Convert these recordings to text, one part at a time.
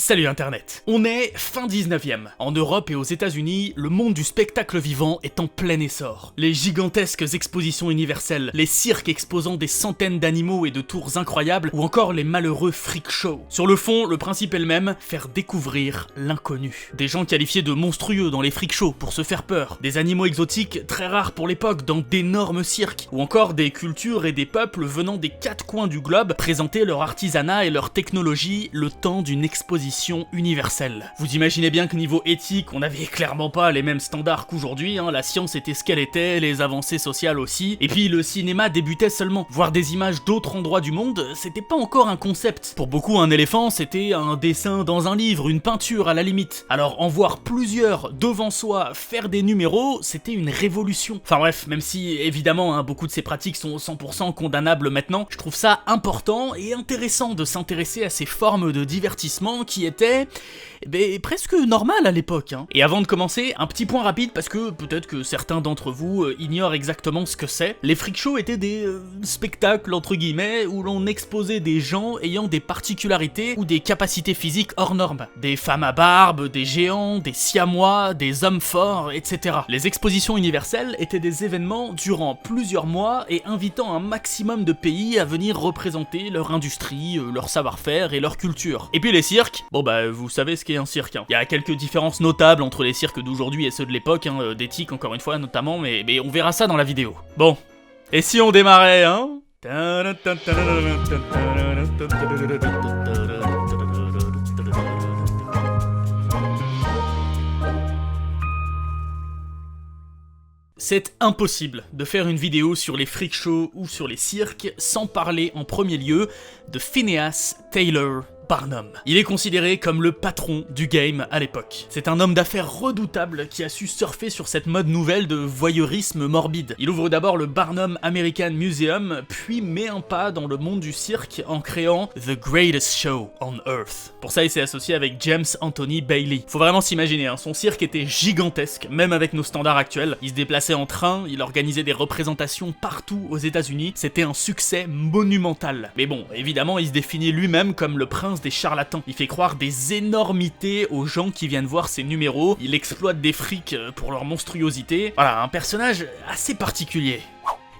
Salut Internet. On est fin 19e. En Europe et aux États-Unis, le monde du spectacle vivant est en plein essor. Les gigantesques expositions universelles, les cirques exposant des centaines d'animaux et de tours incroyables, ou encore les malheureux freak shows. Sur le fond, le principe est le même, faire découvrir l'inconnu. Des gens qualifiés de monstrueux dans les freak shows pour se faire peur, des animaux exotiques très rares pour l'époque dans d'énormes cirques, ou encore des cultures et des peuples venant des quatre coins du globe présenter leur artisanat et leur technologie le temps d'une exposition universelle. Vous imaginez bien que niveau éthique, on n'avait clairement pas les mêmes standards qu'aujourd'hui, la science était ce qu'elle était, les avancées sociales aussi, et puis le cinéma débutait seulement. Voir des images d'autres endroits du monde, c'était pas encore un concept. Pour beaucoup, un éléphant, c'était un dessin dans un livre, une peinture à la limite. Alors en voir plusieurs devant soi faire des numéros, c'était une révolution. Enfin bref, même si évidemment beaucoup de ces pratiques sont 100% condamnables maintenant, je trouve ça important et intéressant de s'intéresser à ces formes de divertissement qui étaient presque normales à l'époque. Et avant de commencer, un petit point rapide parce que peut-être que certains d'entre vous ignorent exactement ce que c'est. Les freak shows étaient des spectacles entre guillemets où l'on exposait des gens ayant des particularités ou des capacités physiques hors normes. Des femmes à barbe, des géants, des siamois, des hommes forts, etc. Les expositions universelles étaient des événements durant plusieurs mois et invitant un maximum de pays à venir représenter leur industrie, leur savoir-faire et leur culture. Et puis les cirques, vous savez ce qu'est un cirque. Il y a quelques différences notables entre les cirques d'aujourd'hui et ceux de l'époque, d'éthique encore une fois notamment, mais on verra ça dans la vidéo. Bon, et si on démarrait, C'est impossible de faire une vidéo sur les freak shows ou sur les cirques sans parler en premier lieu de Phineas Taylor Barnum. Il est considéré comme le patron du game à l'époque. C'est un homme d'affaires redoutable qui a su surfer sur cette mode nouvelle de voyeurisme morbide. Il ouvre d'abord le Barnum American Museum, puis met un pas dans le monde du cirque en créant The Greatest Show on Earth. Pour ça, il s'est associé avec James Anthony Bailey. Faut vraiment s'imaginer, son cirque était gigantesque, même avec nos standards actuels. Il se déplaçait en train, il organisait des représentations partout aux États-Unis. C'était un succès monumental. Mais bon, évidemment, il se définit lui-même comme le prince des charlatans. Il fait croire des énormités aux gens qui viennent voir ses numéros, il exploite des frics pour leur monstruosité. Voilà, un personnage assez particulier.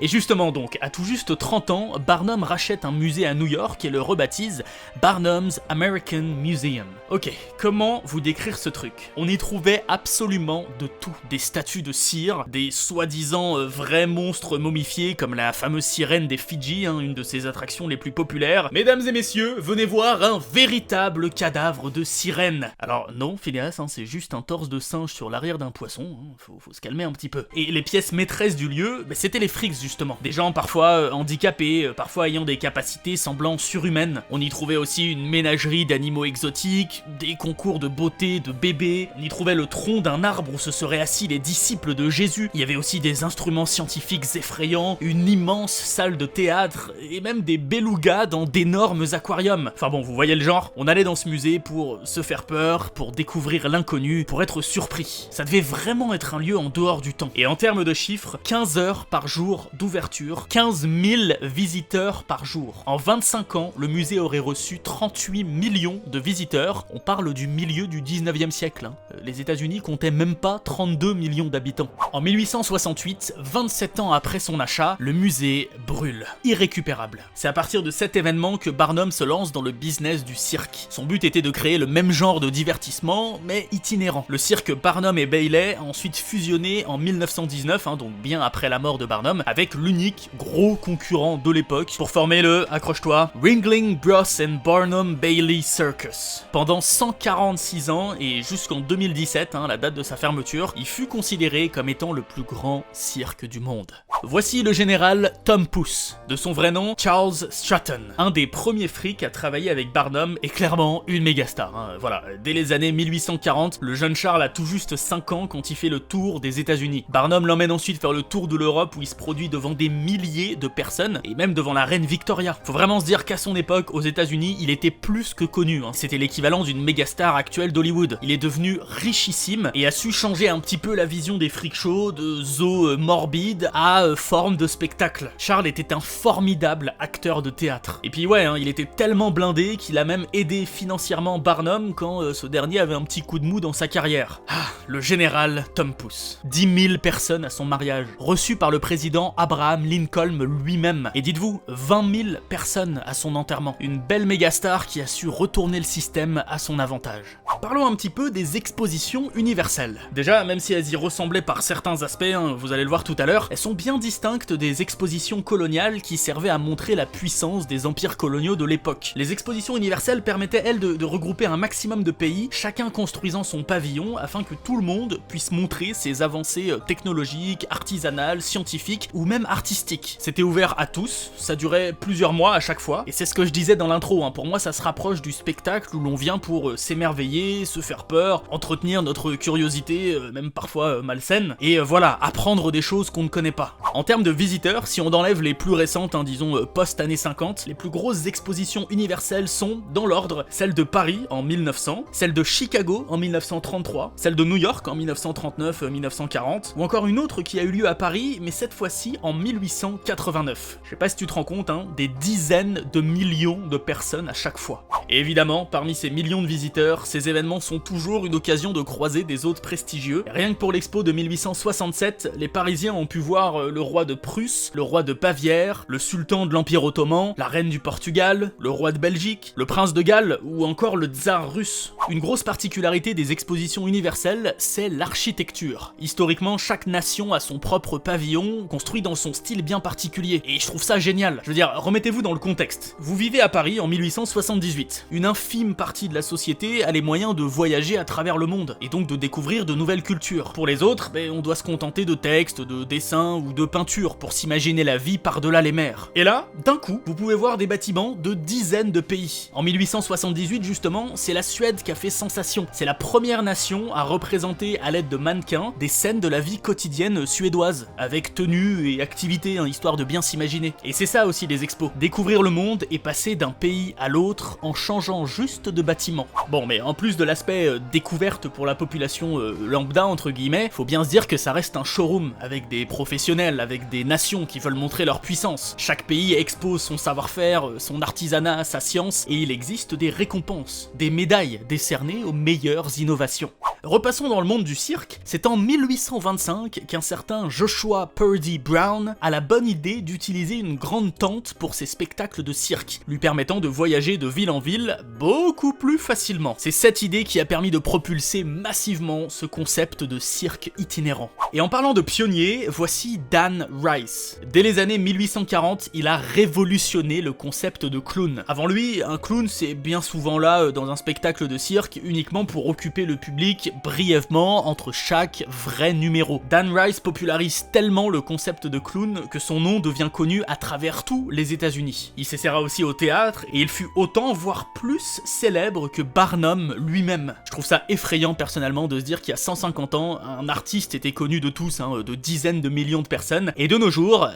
Et justement donc, à tout juste 30 ans, Barnum rachète un musée à New York et le rebaptise Barnum's American Museum. Ok, comment vous décrire ce truc? On y trouvait absolument de tout. Des statues de cire, des soi-disant vrais monstres momifiés comme la fameuse sirène des Fidji, une de ses attractions les plus populaires. Mesdames et messieurs, venez voir un véritable cadavre de sirène. Alors non, Phineas, c'est juste un torse de singe sur l'arrière d'un poisson, faut se calmer un petit peu. Et les pièces maîtresses du lieu, c'était les frics justement. Des gens parfois handicapés, parfois ayant des capacités semblant surhumaines. On y trouvait aussi une ménagerie d'animaux exotiques, des concours de beauté de bébés, on y trouvait le tronc d'un arbre où se seraient assis les disciples de Jésus. Il y avait aussi des instruments scientifiques effrayants, une immense salle de théâtre, et même des belugas dans d'énormes aquariums. Enfin bon, vous voyez le genre, on allait dans ce musée pour se faire peur, pour découvrir l'inconnu, pour être surpris. Ça devait vraiment être un lieu en dehors du temps. Et en termes de chiffres, 15 heures par jour d'ouverture, 15 000 visiteurs par jour. En 25 ans, le musée aurait reçu 38 millions de visiteurs. On parle du milieu du 19e siècle. Les États-Unis comptaient même pas 32 millions d'habitants. En 1868, 27 ans après son achat, le musée brûle. Irrécupérable. C'est à partir de cet événement que Barnum se lance dans le business du cirque. Son but était de créer le même genre de divertissement, mais itinérant. Le cirque Barnum et Bailey a ensuite fusionné en 1919, donc bien après la mort de Barnum, avec l'unique gros concurrent de l'époque pour former le, accroche-toi, Ringling Bros and Barnum Bailey Circus. Pendant 146 ans et jusqu'en 2017, la date de sa fermeture, il fut considéré comme étant le plus grand cirque du monde. Voici le général Tom Pouce, de son vrai nom Charles Stratton, un des premiers frics à travailler avec Barnum et clairement une méga star. Voilà, dès les années 1840, le jeune Charles a tout juste 5 ans quand il fait le tour des États-Unis. Barnum l'emmène ensuite faire le tour de l'Europe où il se produit de devant des milliers de personnes, et même devant la reine Victoria. Faut vraiment se dire qu'à son époque, aux États-Unis, il était plus que connu, hein. C'était l'équivalent d'une mégastar actuelle d'Hollywood. Il est devenu richissime et a su changer un petit peu la vision des freak shows, de zoos morbides à forme de spectacle. Charles était un formidable acteur de théâtre. Et puis ouais, hein, il était tellement blindé qu'il a même aidé financièrement Barnum quand ce dernier avait un petit coup de mou dans sa carrière. Ah, le général Tom Pouce. 10 000 personnes à son mariage, reçu par le président Abraham Lincoln lui-même. Et dites-vous, 20 000 personnes à son enterrement. Une belle mégastar qui a su retourner le système à son avantage. Parlons un petit peu des expositions universelles. Déjà, même si elles y ressemblaient par certains aspects, hein, vous allez le voir tout à l'heure, elles sont bien distinctes des expositions coloniales qui servaient à montrer la puissance des empires coloniaux de l'époque. Les expositions universelles permettaient, elles, de regrouper un maximum de pays, chacun construisant son pavillon afin que tout le monde puisse montrer ses avancées technologiques, artisanales, scientifiques ou même artistiques. C'était ouvert à tous, ça durait plusieurs mois à chaque fois, et c'est ce que je disais dans l'intro, hein, pour moi ça se rapproche du spectacle où l'on vient pour s'émerveiller, se faire peur, entretenir notre curiosité, même parfois malsaine, et voilà, apprendre des choses qu'on ne connaît pas. En termes de visiteurs, si on enlève les plus récentes, hein, disons post-années 50, les plus grosses expositions universelles sont, dans l'ordre, celle de Paris en 1900, celle de Chicago en 1933, celle de New York en 1939-1940, ou encore une autre qui a eu lieu à Paris, mais cette fois-ci en 1889. Je sais pas si tu te rends compte, hein, des dizaines de millions de personnes à chaque fois. Et évidemment, parmi ces millions de visiteurs, ces événements sont toujours une occasion de croiser des hôtes prestigieux. Rien que pour l'expo de 1867, les Parisiens ont pu voir le roi de Prusse, le roi de Bavière, le sultan de l'Empire ottoman, la reine du Portugal, le roi de Belgique, le prince de Galles ou encore le tsar russe. Une grosse particularité des expositions universelles, c'est l'architecture. Historiquement, chaque nation a son propre pavillon, construit dans son style bien particulier, et je trouve ça génial. Je veux dire, remettez-vous dans le contexte. Vous vivez à Paris en 1878. Une infime partie de la société a les moyens de voyager à travers le monde, et donc de découvrir de nouvelles cultures. Pour les autres, on doit se contenter de textes, de dessins ou de peintures pour s'imaginer la vie par-delà les mers. Et là, d'un coup, vous pouvez voir des bâtiments de dizaines de pays. En 1878, justement, c'est la Suède qui a fait sensation. C'est la première nation à représenter à l'aide de mannequins des scènes de la vie quotidienne suédoise, avec tenue et activité, hein, histoire de bien s'imaginer. Et c'est ça aussi les expos, découvrir le monde et passer d'un pays à l'autre en changeant juste de bâtiment. Bon, mais en plus de l'aspect découverte pour la population lambda, entre guillemets, faut bien se dire que ça reste un showroom, avec des professionnels, avec des nations qui veulent montrer leur puissance. Chaque pays expose son savoir-faire, son artisanat, sa science, et il existe des récompenses, des médailles décernées aux meilleures innovations. Repassons dans le monde du cirque, c'est en 1825 qu'un certain Joshua Purdy Brown a la bonne idée d'utiliser une grande tente pour ses spectacles de cirque, lui permettant de voyager de ville en ville beaucoup plus facilement. C'est cette idée qui a permis de propulser massivement ce concept de cirque itinérant. Et en parlant de pionnier, voici Dan Rice. Dès les années 1840, il a révolutionné le concept de clown. Avant lui, un clown c'est bien souvent là dans un spectacle de cirque uniquement pour occuper le public brièvement entre chaque vrai numéro. Dan Rice popularise tellement le concept de clown que son nom devient connu à travers tous les États-Unis. Il s'essaiera aussi au théâtre et il fut autant voire plus célèbre que Barnum lui-même. Je trouve ça effrayant personnellement de se dire qu'il y a 150 ans, un artiste était connu de tous, hein, de dizaines de millions de personnes, et de nos jours,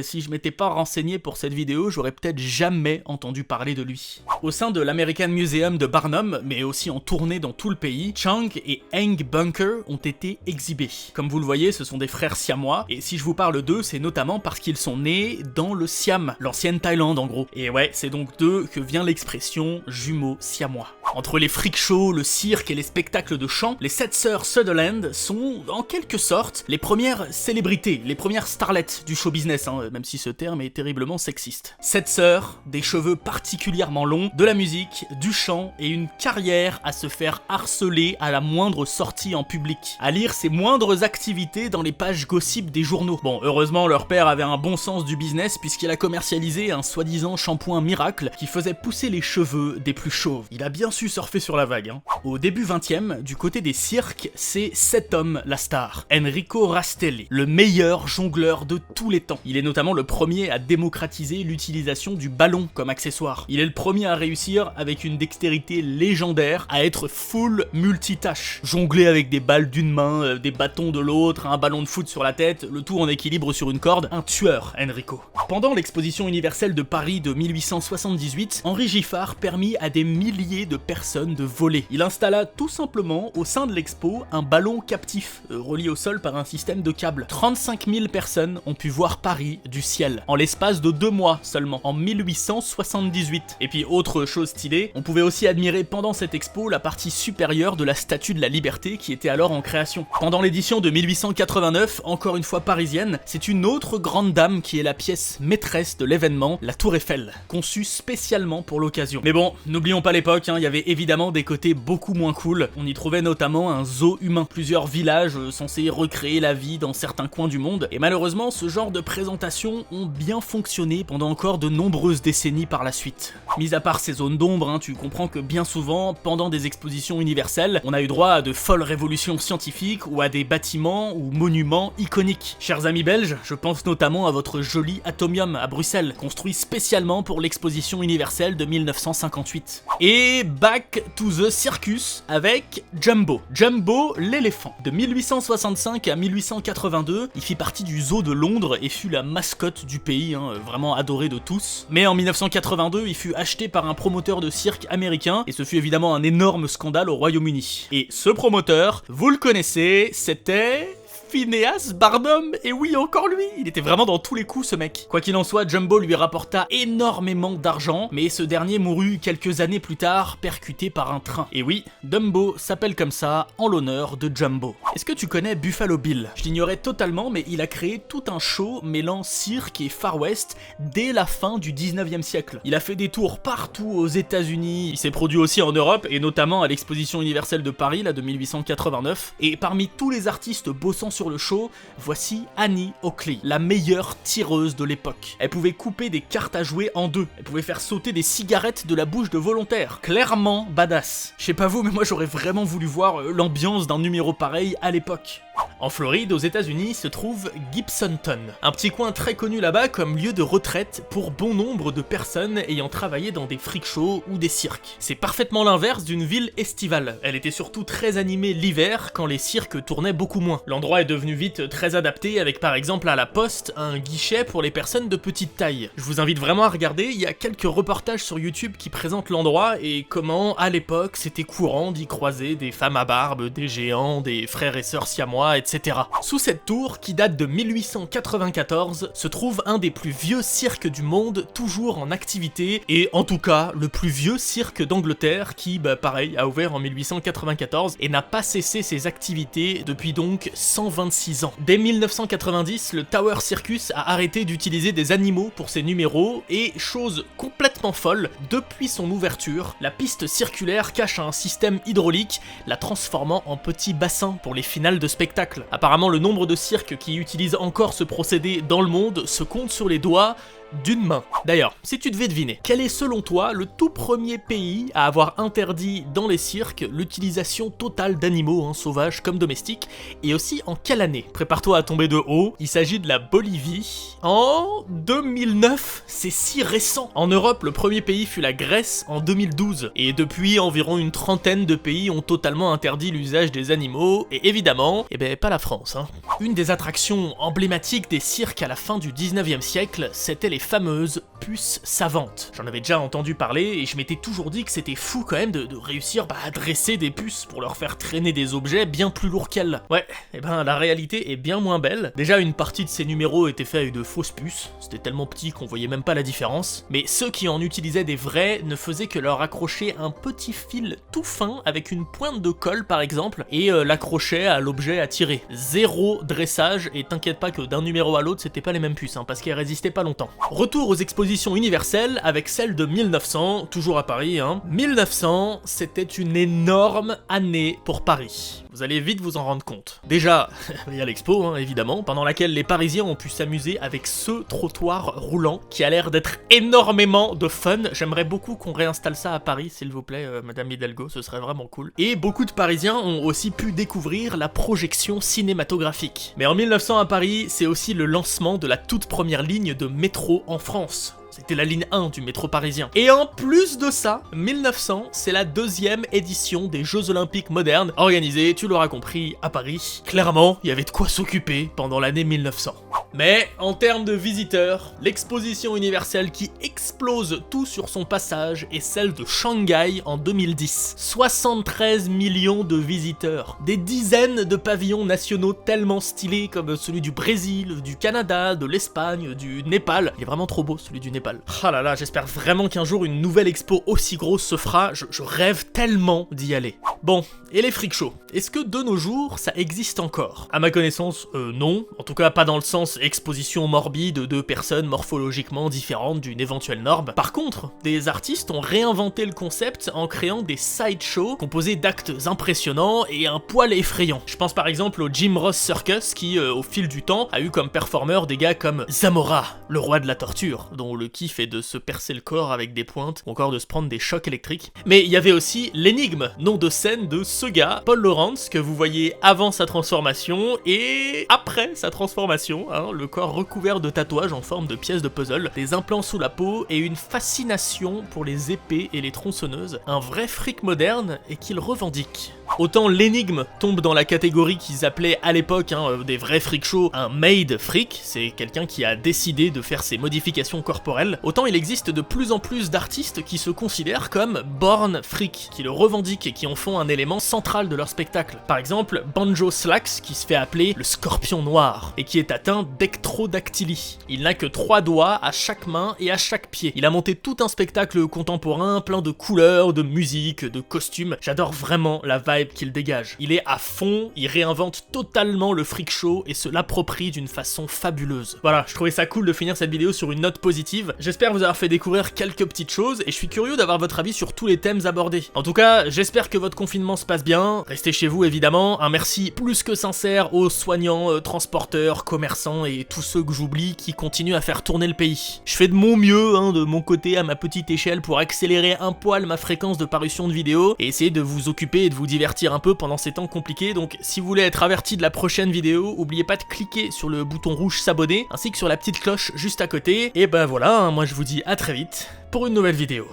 si je m'étais pas renseigné pour cette vidéo, j'aurais peut-être jamais entendu parler de lui. Au sein de l'American Museum de Barnum, mais aussi en tournée dans tout le pays, Chang et Hank Bunker ont été exhibés. Comme vous le voyez, ce sont des frères siamois, et si je vous parle d'eux, c'est notamment parce qu'ils sont nés dans le Siam, l'ancienne Thaïlande en gros. Et ouais, c'est donc d'eux que vient l'expression jumeaux siamois. Entre les freak shows, le cirque et les spectacles de chant, les 7 sœurs Sutherland sont, en quelque sorte, les premières célébrités, les premières starlettes du show business, hein, même si ce terme est terriblement sexiste. 7 sœurs, des cheveux particulièrement longs, de la musique, du chant et une carrière à se faire harceler à la moindre sortie en public, à lire ses moindres activités dans les pages gossip des journaux. Bon, heureusement, leur père avait un bon sens du business puisqu'il a commercialisé un soi-disant shampoing miracle qui faisait pousser les cheveux des plus chauves. Il a bien su surfer sur la vague, hein. Au début 20e, du côté des cirques, c'est cet homme la star, Enrico Rastelli, le meilleur jongleur de tous les temps. Il est notamment le premier à démocratiser l'utilisation du ballon comme accessoire. Il est le premier à réussir, avec une dextérité légendaire, à être full multitâche. cache, jongler avec des balles d'une main, des bâtons de l'autre, un ballon de foot sur la tête, le tout en équilibre sur une corde, un tueur, Enrico. Pendant l'exposition universelle de Paris de 1878, Henri Giffard permit à des milliers de personnes de voler. Il installa tout simplement au sein de l'expo un ballon captif, relié au sol par un système de câbles. 35 000 personnes ont pu voir Paris du ciel, en l'espace de 2 mois seulement, en 1878. Et puis autre chose stylée, on pouvait aussi admirer pendant cette expo la partie supérieure de la Statue de la Liberté qui était alors en création. Pendant l'édition de 1889, encore une fois parisienne, c'est une autre grande dame qui est la pièce maîtresse de l'événement, la Tour Eiffel, conçue spécialement pour l'occasion. Mais bon, n'oublions pas l'époque, il y avait évidemment des côtés beaucoup moins cool. On y trouvait notamment un zoo humain, plusieurs villages censés recréer la vie dans certains coins du monde, et malheureusement ce genre de présentations ont bien fonctionné pendant encore de nombreuses décennies par la suite. Mis à part ces zones d'ombre, tu comprends que bien souvent, pendant des expositions universelles, on a eu droit à de folles révolutions scientifiques ou à des bâtiments ou monuments iconiques. Chers amis belges, je pense notamment à votre joli Atomium à Bruxelles, construit spécialement pour l'exposition universelle de 1958. Et back to the circus avec Jumbo. Jumbo l'éléphant. De 1865 à 1882, il fit partie du zoo de Londres et fut la mascotte du pays, vraiment adoré de tous. Mais en 1982, il fut acheté par un promoteur de cirque américain et ce fut évidemment un énorme scandale au Royaume-Uni. Et ce promoteur, vous le connaissez, c'était Phineas Barnum, et oui, encore lui, il était vraiment dans tous les coups ce mec. Quoi qu'il en soit, Jumbo lui rapporta énormément d'argent, mais ce dernier mourut quelques années plus tard, percuté par un train. Et oui, Dumbo s'appelle comme ça en l'honneur de Jumbo. Est-ce que tu connais Buffalo Bill? Je l'ignorais totalement, mais il a créé tout un show mêlant cirque et Far West dès la fin du 19e siècle. Il a fait des tours partout aux États-Unis, il s'est produit aussi en Europe, et notamment à l'exposition universelle de Paris, là, de 1889, et parmi tous les artistes bossant sur le show, voici Annie Oakley, la meilleure tireuse de l'époque. Elle pouvait couper des cartes à jouer en deux, elle pouvait faire sauter des cigarettes de la bouche de volontaires. Clairement badass. Je sais pas vous, mais moi j'aurais vraiment voulu voir l'ambiance d'un numéro pareil à l'époque. En Floride, aux États-Unis, se trouve Gibsonton, un petit coin très connu là-bas comme lieu de retraite pour bon nombre de personnes ayant travaillé dans des freak shows ou des cirques. C'est parfaitement l'inverse d'une ville estivale. Elle était surtout très animée l'hiver quand les cirques tournaient beaucoup moins. L'endroit est devenu vite très adapté avec par exemple à la poste un guichet pour les personnes de petite taille. Je vous invite vraiment à regarder, il y a quelques reportages sur YouTube qui présentent l'endroit et comment à l'époque c'était courant d'y croiser des femmes à barbe, des géants, des frères et sœurs siamois, etc. Sous cette tour, qui date de 1894, se trouve un des plus vieux cirques du monde, toujours en activité, et en tout cas, le plus vieux cirque d'Angleterre qui, pareil, a ouvert en 1894 et n'a pas cessé ses activités depuis donc 126 ans. Dès 1990, le Tower Circus a arrêté d'utiliser des animaux pour ses numéros, et chose complètement folle, depuis son ouverture, la piste circulaire cache un système hydraulique, la transformant en petit bassin pour les finales de spectacle. Apparemment, le nombre de cirques qui utilisent encore ce procédé dans le monde se compte sur les doigts d'une main. D'ailleurs, si tu devais deviner, quel est selon toi le tout premier pays à avoir interdit dans les cirques l'utilisation totale d'animaux, sauvages comme domestiques, et aussi en quelle année? Prépare-toi à tomber de haut, il s'agit de la Bolivie en 2009, c'est si récent. En Europe, le premier pays fut la Grèce en 2012, et depuis environ une trentaine de pays ont totalement interdit l'usage des animaux, et évidemment, pas la France. Une des attractions emblématiques des cirques à la fin du 19e siècle, c'était les fameuses puces savantes. J'en avais déjà entendu parler et je m'étais toujours dit que c'était fou quand même de réussir à dresser des puces pour leur faire traîner des objets bien plus lourds qu'elles. Ouais, la réalité est bien moins belle. Déjà, une partie de ces numéros était faite avec de fausses puces, c'était tellement petit qu'on voyait même pas la différence, mais ceux qui en utilisaient des vrais ne faisaient que leur accrocher un petit fil tout fin avec une pointe de colle par exemple, et l'accrochaient à l'objet à tirer. Zéro dressage, et t'inquiète pas que d'un numéro à l'autre c'était pas les mêmes puces, parce qu'elles résistaient pas longtemps. Retour aux expositions universelles avec celle de 1900, toujours à Paris. 1900, c'était une énorme année pour Paris. Vous allez vite vous en rendre compte. Déjà, il y a l'expo, évidemment, pendant laquelle les Parisiens ont pu s'amuser avec ce trottoir roulant qui a l'air d'être énormément de fun. J'aimerais beaucoup qu'on réinstalle ça à Paris, s'il vous plaît, Madame Hidalgo, ce serait vraiment cool. Et beaucoup de Parisiens ont aussi pu découvrir la projection cinématographique. Mais en 1900 à Paris, c'est aussi le lancement de la toute première ligne de métro en France. C'était la ligne 1 du métro parisien. Et en plus de ça, 1900, c'est la deuxième édition des Jeux Olympiques modernes, organisée, tu l'auras compris, à Paris. Clairement, il y avait de quoi s'occuper pendant l'année 1900. Mais en termes de visiteurs, l'exposition universelle qui explose tout sur son passage est celle de Shanghai en 2010. 73 millions de visiteurs, des dizaines de pavillons nationaux tellement stylés comme celui du Brésil, du Canada, de l'Espagne, du Népal. Il est vraiment trop beau celui du Népal. Ah là là, j'espère vraiment qu'un jour une nouvelle expo aussi grosse se fera, je rêve tellement d'y aller. Bon, et les freak shows, est-ce que de nos jours ça existe encore? À ma connaissance, non, en tout cas pas dans le sens exposition morbide de personnes morphologiquement différentes d'une éventuelle norme. Par contre, des artistes ont réinventé le concept en créant des sideshows composés d'actes impressionnants et un poil effrayant. Je pense par exemple au Jim Ross Circus qui, au fil du temps, a eu comme performeurs des gars comme Zamora, le roi de la torture, dont le kiff est de se percer le corps avec des pointes ou encore de se prendre des chocs électriques. Mais il y avait aussi l'énigme, nom de scène de ce gars, Paul Lawrence, que vous voyez avant sa transformation et après sa transformation, hein, le corps recouvert de tatouages en forme de pièces de puzzle, des implants sous la peau et une fascination pour les épées et les tronçonneuses, un vrai fric moderne et qu'il revendique. Autant l'énigme tombe dans la catégorie qu'ils appelaient à l'époque des vrais freak shows, un made freak, c'est quelqu'un qui a décidé de faire ses modifications corporelles, autant il existe de plus en plus d'artistes qui se considèrent comme born freak, qui le revendiquent et qui en font un élément central de leur spectacle. Par exemple, Banjo Slacks qui se fait appeler le scorpion noir et qui est atteint d'ectrodactylie. Il n'a que 3 doigts à chaque main et à chaque pied. Il a monté tout un spectacle contemporain plein de couleurs, de musique, de costumes. J'adore vraiment la vibe qu'il dégage. Il est à fond, il réinvente totalement le freak show et se l'approprie d'une façon fabuleuse. Voilà, je trouvais ça cool de finir cette vidéo sur une note positive. J'espère vous avoir fait découvrir quelques petites choses et je suis curieux d'avoir votre avis sur tous les thèmes abordés. En tout cas, j'espère que votre confinement se passe bien. Restez chez vous évidemment. Un merci plus que sincère aux soignants, transporteurs, commerçants et tous ceux que j'oublie qui continuent à faire tourner le pays. Je fais de mon mieux, de mon côté à ma petite échelle pour accélérer un poil ma fréquence de parution de vidéos et essayer de vous occuper et de vous divertir un peu pendant ces temps compliqués. Donc si vous voulez être averti de la prochaine vidéo, n'oubliez pas de cliquer sur le bouton rouge s'abonner ainsi que sur la petite cloche juste à côté. Et ben voilà, moi je vous dis à très vite pour une nouvelle vidéo.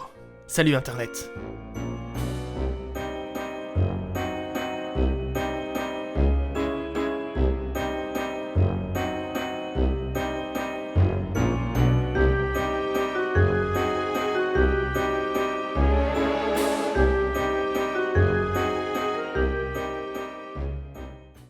Salut Internet.